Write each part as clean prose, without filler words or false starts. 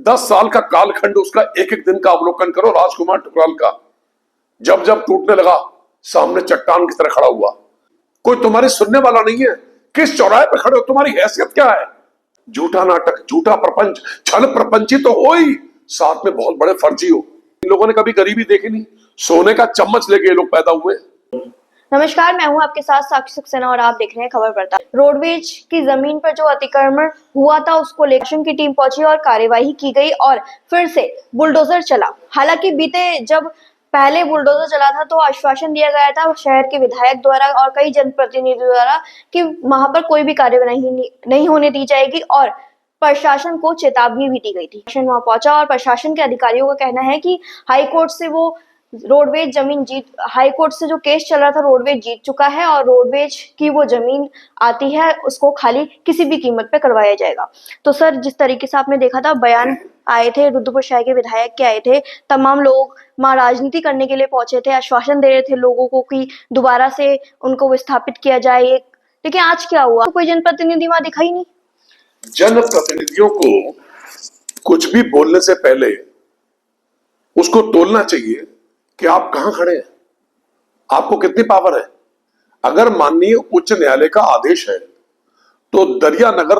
10 साल का कालखंड, उसका एक एक दिन का अवलोकन करो राजकुमार टुकराल का। जब जब टूटने लगा सामने चट्टान की तरह खड़ा हुआ। कोई तुम्हारी सुनने वाला नहीं है। किस चौराहे पे खड़े हो, तुम्हारी हैसियत क्या है? झूठा नाटक, झूठा प्रपंच, छल प्रपंची तो हो ही, साथ में बहुत बड़े फर्जी हो। इन लोगों ने कभी गरीबी देखी नहीं। सोने का चम्मच लेके ये लोग पैदा हुए। नमस्कार, मैं हूं आपके साथ साक्षी सक्सेना और आप देख रहे हैं खबर पड़ता। रोडवेज की जमीन पर जो अतिक्रमण हुआ था उसको लेकर शासन की टीम पहुंची और कार्यवाही की गई और फिर से बुलडोजर चला। हालांकि बीते जब पहले बुलडोजर चला था तो आश्वासन दिया गया था शहर के विधायक द्वारा और कई जनप्रतिनिधियों द्वारा कि वहां पर कोई भी कार्यवाही नहीं होने दी जाएगी और प्रशासन को चेतावनी भी दी गई थी। प्रशासन वहां पहुंचा और प्रशासन के अधिकारियों का कहना है कि हाईकोर्ट से वो रोडवेज जमीन हाईकोर्ट से जो केस चल रहा था रोडवेज जीत चुका है और रोडवेज की वो जमीन आती है उसको खाली किसी भी कीमत पे करवाया जाएगा। तो सर, जिस तरीके से आपने देखा था बयान आए थे, रुद्रपुर शहर के विधायक के आए थे, तमाम लोग वहां राजनीति करने के लिए पहुंचे थे, आश्वासन दे रहे थे लोगों को कि दोबारा से उनको विस्थापित किया जाए। लेकिन आज क्या हुआ? कोई जनप्रतिनिधि वहां दिखा ही नहीं। जनप्रतिनिधियों को कुछ भी बोलने से पहले उसको तोलना चाहिए कि आप कहां खड़े हैं, आपको कितनी पावर है। अगर माननीय उच्च न्यायालय का आदेश है तो दरिया नगर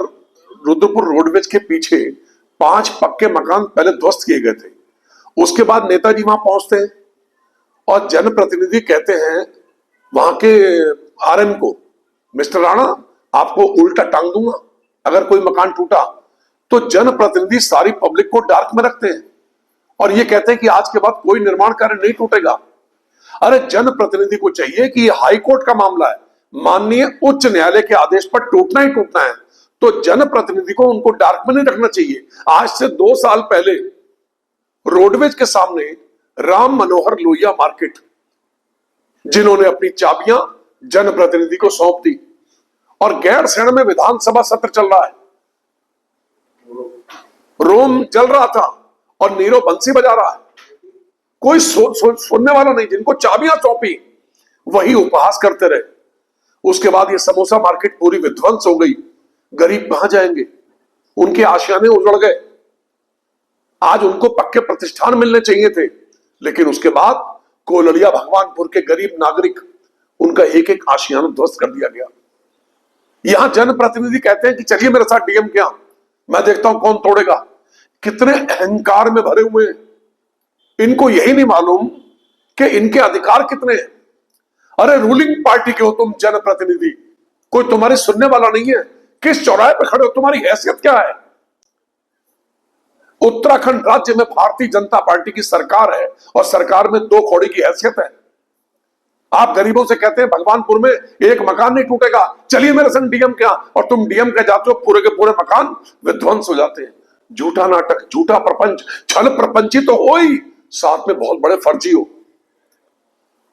रुद्रपुर रोडवेज के पीछे 5 पक्के मकान पहले ध्वस्त किए गए थे। उसके बाद नेताजी वहां पहुंचते हैं और जनप्रतिनिधि कहते हैं वहां के आरएम को, मिस्टर राणा आपको उल्टा टांग दूंगा अगर कोई मकान टूटा। तो जनप्रतिनिधि सारी पब्लिक को डार्क में रखते हैं और ये कहते हैं कि आज के बाद कोई निर्माण कार्य नहीं टूटेगा। अरे जनप्रतिनिधि को चाहिए कि ये हाईकोर्ट का मामला है, माननीय उच्च न्यायालय के आदेश पर टूटना ही टूटना है, तो जनप्रतिनिधि को उनको डार्क में नहीं रखना चाहिए। आज से 2 साल पहले रोडवेज के सामने राम मनोहर लोहिया मार्केट, जिन्होंने अपनी चाबियां जनप्रतिनिधि को सौंप दी और गैरसैंण में विधानसभा सत्र चल रहा है, रोम जल रहा था और नीरव बंसी बजा रहा है, कोई सुनने वाला नहीं। जिनको चाबियां सौंपी वही उपहास करते रहे। उसके बाद ये समोसा मार्केट पूरी विध्वंस हो गई। गरीब कहां जाएंगे? उनके आशियाने उजड़ गए। आज उनको पक्के प्रतिष्ठान मिलने चाहिए थे, लेकिन उसके बाद कोललिया भगवानपुर के गरीब नागरिक, उनका एक एक आशियाना ध्वस्त कर दिया गया। यहां जनप्रतिनिधि कहते हैं कि चलिए मेरे साथ डीएम के यहां, मैं देखता हूं कौन तोड़ेगा। कितने अहंकार में भरे हुए हैं। इनको यही नहीं मालूम कि इनके अधिकार कितने हैं। अरे रूलिंग पार्टी के हो तुम जनप्रतिनिधि, कोई तुम्हारी सुनने वाला नहीं है। किस चौराहे पे खड़े हो, तुम्हारी हैसियत क्या है? उत्तराखंड राज्य में भारतीय जनता पार्टी की सरकार है और सरकार में 2 कौड़ी की हैसियत है। आप गरीबों से कहते हैं भगवानपुर में एक मकान नहीं टूटेगा, चलिए मेरे संग डीएम के यहां, और तुम डीएम के जाते हो पूरे के पूरे मकान विध्वंस हो जाते हैं। झूठा नाटक, झूठा प्रपंच, छल प्रपंची तो हो ही, साथ में बहुत बड़े फर्जी हो।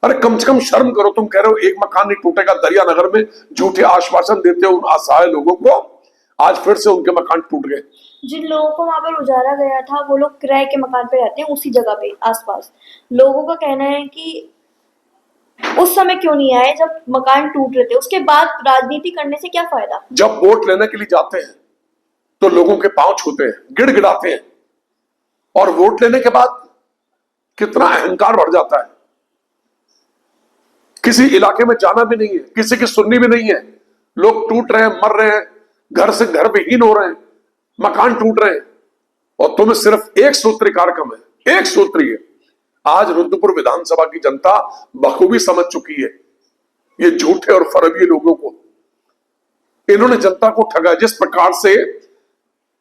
अरे कम से कम शर्म करो। तुम कह रहे हो एक मकान नहीं टूटेगा, दरिया नगर में झूठे आश्वासन देते हो उन असहाय लोगों को, आज फिर से उनके मकान टूट गए। जिन लोगों को वहां पर उजारा गया था वो लोग किराए के मकान पे रहते हैं, उसी जगह पे आसपास। लोगों का कहना है कि उस समय क्यों नहीं आए जब मकान टूट रहे थे। उसके बाद राजनीति करने से क्या फायदा? जब वोट लेने के लिए जाते हैं तो लोगों के पांव छूते हैं, गिड़गिड़ाते हैं, और वोट लेने के बाद कितना अहंकार बढ़ जाता है। किसी इलाके में जाना भी नहीं है, किसी की सुननी भी नहीं है। लोग टूट रहे हैं, मर रहे हैं, घर से घर विहीन हो रहे हैं, मकान टूट रहे हैं, और तुम्हें सिर्फ एक सूत्री कार्यक्रम है, एक सूत्री है। आज रुद्रपुर विधानसभा की जनता बखूबी समझ चुकी है ये झूठे और फरेबी लोगों को। इन्होंने जनता को ठगा। जिस प्रकार से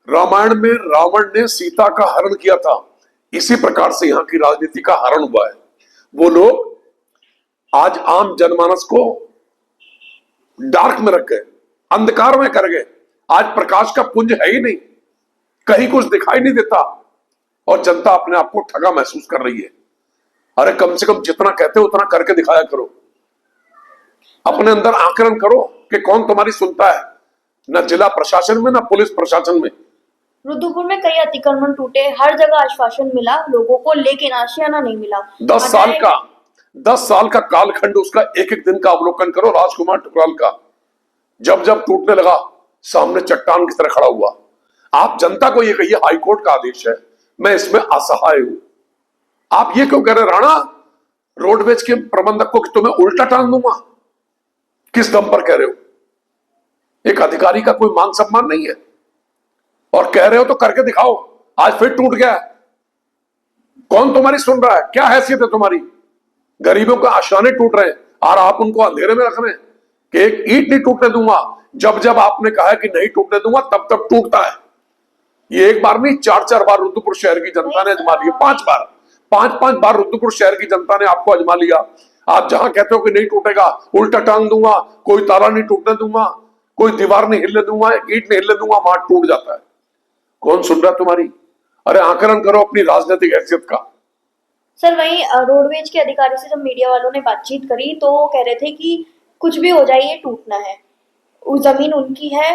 रामायण में रावण ने सीता का हरण किया था, इसी प्रकार से यहां की राजनीति का हरण हुआ है। वो लोग आज आम जनमानस को डार्क में रख गए, अंधकार में कर गए। आज प्रकाश का पुंज है ही नहीं, कहीं कुछ दिखाई नहीं देता और जनता अपने आप को ठगा महसूस कर रही है। अरे कम से कम जितना कहते हो उतना करके दिखाया करो। अपने अंदर आकलन करो कि कौन तुम्हारी सुनता है, न जिला प्रशासन में न पुलिस प्रशासन में। रुद्रपुर में कई अतिक्रमण टूटे, हर जगह आश्वासन मिला लोगों को, लेकिन आशियाना नहीं मिला। 10 साल का कालखंड, उसका एक एक दिन का अवलोकन करो राजकुमार टुकराल का। जब जब टूटने लगा सामने चट्टान की तरह खड़ा हुआ। आप जनता को ये कहिए हाईकोर्ट का आदेश है, मैं इसमें असहाय हूं। आप ये क्यों कह रहे राणा रोडवेज के प्रबंधक को कि तुम्हें उल्टा टांग दूंगा? किस दम पर कह रहे हो? एक अधिकारी का कोई मान सम्मान नहीं है? और कह रहे हो तो करके दिखाओ। आज फिर टूट गया। कौन तुम्हारी सुन रहा है? क्या हैसियत है तुम्हारी? गरीबों के आशाने टूट रहे हैं और आप उनको अंधेरे में रख रहे हैं कि एक ईंट नहीं टूटने दूंगा। जब जब आपने कहा कि नहीं टूटने दूंगा तब तब टूटता है। ये एक बार नहीं, चार चार बार रुद्रपुर शहर की जनता ने आजमा लिया। पांच बार रुद्रपुर शहर की जनता ने आपको आजमा लिया। आप जहां कहते हो कि नहीं टूटेगा, उल्टा टांग दूंगा, कोई ताला नहीं टूटने दूंगा, कोई दीवार नहीं हिलने दूंगा, एक ईंट नहीं हिलने दूंगा, वहां टूट जाता है। कौन सुन रहा है तुम्हारी? अरे आकलन करो अपनी राजनीतिक हैसियत का। सर वहीं रोडवेज के अधिकारी से जब मीडिया वालों ने बातचीत करी तो वो कह रहे थे कि कुछ भी हो जाए ये टूटना है, वो जमीन उनकी है।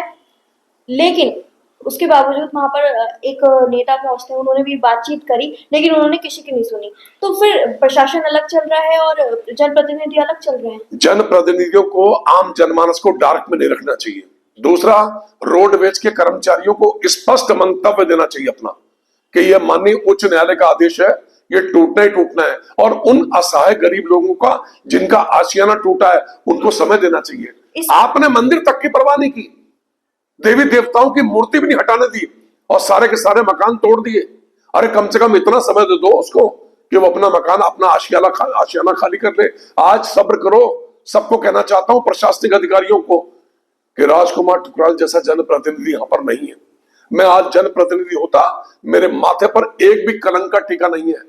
लेकिन उसके बावजूद वहां पर एक नेता पहुंचते हैं, उन्होंने भी बातचीत करी लेकिन उन्होंने किसी की नहीं सुनी। तो फिर प्रशासन अलग चल रहा है और जनप्रतिनिधि अलग चल रहे हैं। जनप्रतिनिधियों को, आम जनमानस को डार्क में नहीं रखना चाहिए। दूसरा, रोडवेज के कर्मचारियों को स्पष्ट मंतव्य देना चाहिए अपना कि यह माननीय उच्च न्यायालय का आदेश है, ये टूटना ही टूटना है। और उन असहाय गरीब लोगों का जिनका आशियाना टूटा है उनको समय देना चाहिए। आपने मंदिर तक की परवाह नहीं की, देवी देवताओं की मूर्ति भी नहीं हटाने दी और सारे के सारे मकान तोड़ दिए। अरे कम से कम इतना समय दे दो उसको कि वो अपना मकान, अपना आशियाना खाली कर ले। आज सब्र करो। सबको कहना चाहता हूं, प्रशासनिक अधिकारियों को, कि राजकुमार ठुकराल जैसा जनप्रतिनिधि यहां पर नहीं है। मैं आज जनप्रतिनिधि होता, मेरे माथे पर एक भी कलंक का टीका नहीं है।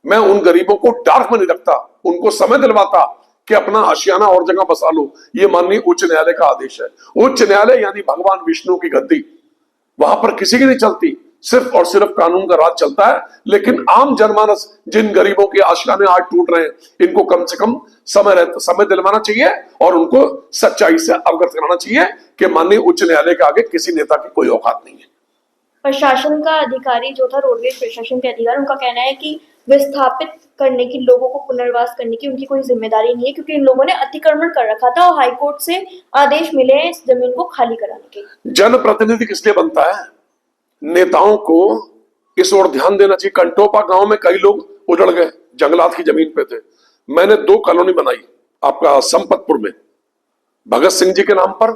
मैं उन गरीबों को डार्क में नहीं रखता, उनको समय दिलवाता कि अपना आशियाना और जगह बसा लो। ये माननीय उच्च न्यायालय का आदेश है। उच्च न्यायालय यानी भगवान विष्णु की गद्दी, वहां पर किसी की नहीं चलती, सिर्फ और सिर्फ कानून का राज चलता है। लेकिन आम जनमानस, जिन गरीबों के आशियाने आज टूट रहे हैं, इनको कम से कम समय दिलवाना चाहिए और उनको सच्चाई से अवगत कराना चाहिए कि माननीय उच्च न्यायालय के आगे किसी नेता की कोई औकात नहीं है। प्रशासन का अधिकारी जो था, रोडवेज प्रशासन के अधिकारी, उनका कहना है कि विस्थापित करने की, लोगों को पुनर्वास करने की उनकी कोई जिम्मेदारी नहीं है क्योंकि इन लोगों ने अतिक्रमण कर रखा था और हाईकोर्ट से आदेश मिले हैं इस जमीन को खाली कराने के। जनप्रतिनिधि किस लिए बनता है? नेताओं को इस ओर ध्यान देना चाहिए। कंटोपा गांव में कई लोग उजड़ गए, जंगलात की जमीन पे थे। मैंने 2 कॉलोनी बनाई आपका संपतपुर में, भगत सिंह जी के नाम पर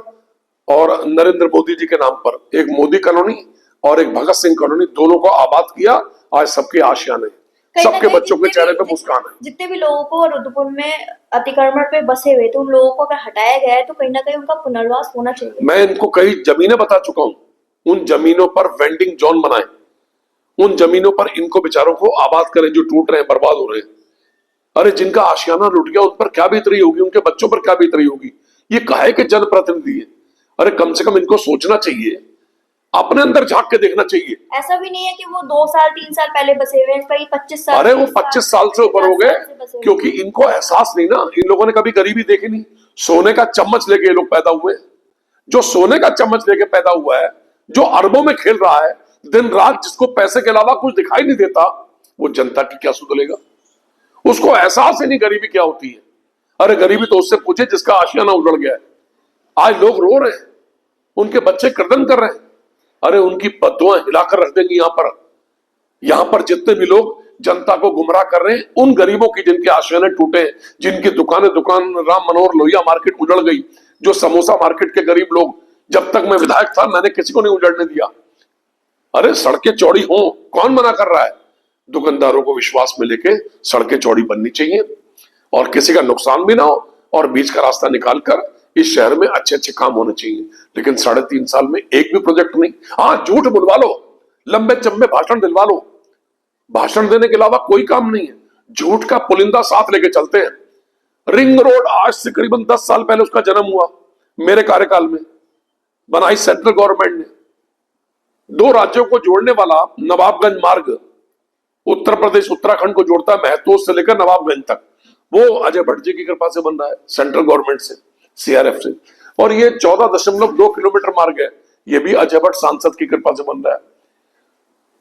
और नरेंद्र मोदी जी के नाम पर। एक मोदी कॉलोनी और एक भगत सिंह कॉलोनी, दोनों को आबाद किया। आज सबके आशियाने, सबके बच्चों के चेहरे पे मुस्कान है। जितने भी लोगों को रुद्रपुर में अतिक्रमण पे बसे हुए थे, उन लोगों को अगर हटाया गया है तो कहीं ना कहीं उनका पुनर्वास होना चाहिए। मैं इनको कई जमीनें बता चुका हूं, उन जमीनों पर वेंडिंग जोन बनाए, उन जमीनों पर इनको बेचारों को आबाद करें जो टूट रहे हैं, बर्बाद हो रहे हैं। अरे जिनका आशियाना लुट गया उन पर क्या बीतरी होगी, उनके बच्चों पर क्या बीतरी होगी? ये काहे के जनप्रतिनिधि है? अरे कम से कम इनको सोचना चाहिए, अपने अंदर झांक के देखना चाहिए। ऐसा भी नहीं है कि वो 2 साल 3 साल पहले बसे हुए हैं, कई 25 साल। अरे वो 25 साल से ऊपर हो गए, क्योंकि इनको एहसास नहीं ना। इन लोगों ने कभी गरीबी देखी नहीं। सोने का चम्मच लेके ये लोग पैदा हुए। जो सोने का चम्मच लेके पैदा हुआ है, जो अरबों में खेल रहा है दिन रात, जिसको पैसे के अलावा कुछ दिखाई नहीं देता, वो जनता की क्या सुध लेगा? उसको एहसास ही नहीं गरीबी क्या होती है। अरे गरीबी तो उससे पूछे जिसका आशियाना उजड़ गया है। आज लोग रो रहे हैं, उनके बच्चे क्रदन कर रहे हैं। अरे उनकी बद्दुआं हिलाकर रख देंगी। यहां पर जितने भी लोग जनता को गुमराह कर रहे हैं, उन गरीबों की जिनके आशियाने टूटे, जिनकी दुकान राम मनोहर लोहिया मार्केट उजड़ गई, जो समोसा मार्केट के गरीब लोग, जब तक मैं विधायक था मैंने किसी को नहीं उजड़ने दिया। अरे सड़कें चौड़ी हो, कौन मना कर रहा है? दुकानदारों को विश्वास में लेके सड़कें चौड़ी बननी चाहिए और किसी का नुकसान भी ना हो और बीच का रास्ता निकालकर इस शहर में अच्छे अच्छे काम होने चाहिए। लेकिन 3.5 साल में एक भी प्रोजेक्ट नहीं। हाँ, झूठ बुलवा लो, लंबे चंबे भाषण दिलवा लो, भाषण देने के अलावा कोई काम नहीं है। झूठ का पुलिंदा साथ लेके चलते हैं। रिंग रोड आज से करीबन 10 साल पहले उसका जन्म हुआ, मेरे कार्यकाल में बनाई सेंट्रल गवर्नमेंट ने। 2 राज्यों को जोड़ने वाला नवाबगंज मार्ग उत्तर प्रदेश उत्तराखंड को जोड़ता है, महतोद से लेकर नवाबगंज तक। वो अजय भट्ट जी की कृपा से बन रहा है, सेंट्रल गवर्नमेंट से, सीआरएफ से। और ये 14.2 किलोमीटर मार्ग है, ये भी अजय भट्ट सांसद की कृपा से बन रहा है।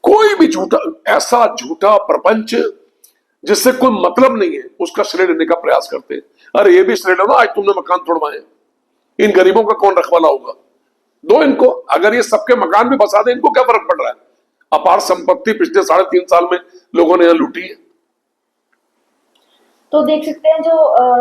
कोई भी झूठा, ऐसा झूठा प्रपंच जिससे कोई मतलब नहीं है, उसका श्रेय लेने का प्रयास करते हैं। अरे ये भी श्रेय लो ना, आज तुमने मकान तोड़वाए, इन गरीबों का कौन रखवाला होगा? दो इनको, अगर ये सबके मकान भी बसा दे, इनको क्या फर्क पड़ रहा है? अपार संपत्ति पिछले 3.5 साल में लोगों ने यहां लूटी है। तो देख सकते हैं जो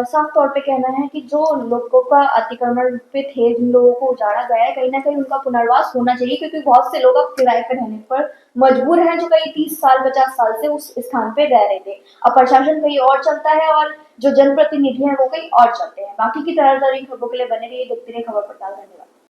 साफ तौर पे कहना है कि जो लोगों का अतिक्रमण पे थे, जिन लोगों को उजाड़ा गया है, कहीं ना कहीं उनका पुनर्वास होना चाहिए, क्योंकि बहुत से लोग अब किराए पर रहने पर मजबूर हैं, जो कई 30 साल 50 साल से उस स्थान पे रह रहे थे। अब प्रशासन कहीं और चलता है और जो जनप्रतिनिधि हैं वो कहीं और चलते हैं। बाकी की तरह खबरों के लिए बने रहिए, देखते रहिए खबर पड़ताल। धन्यवाद।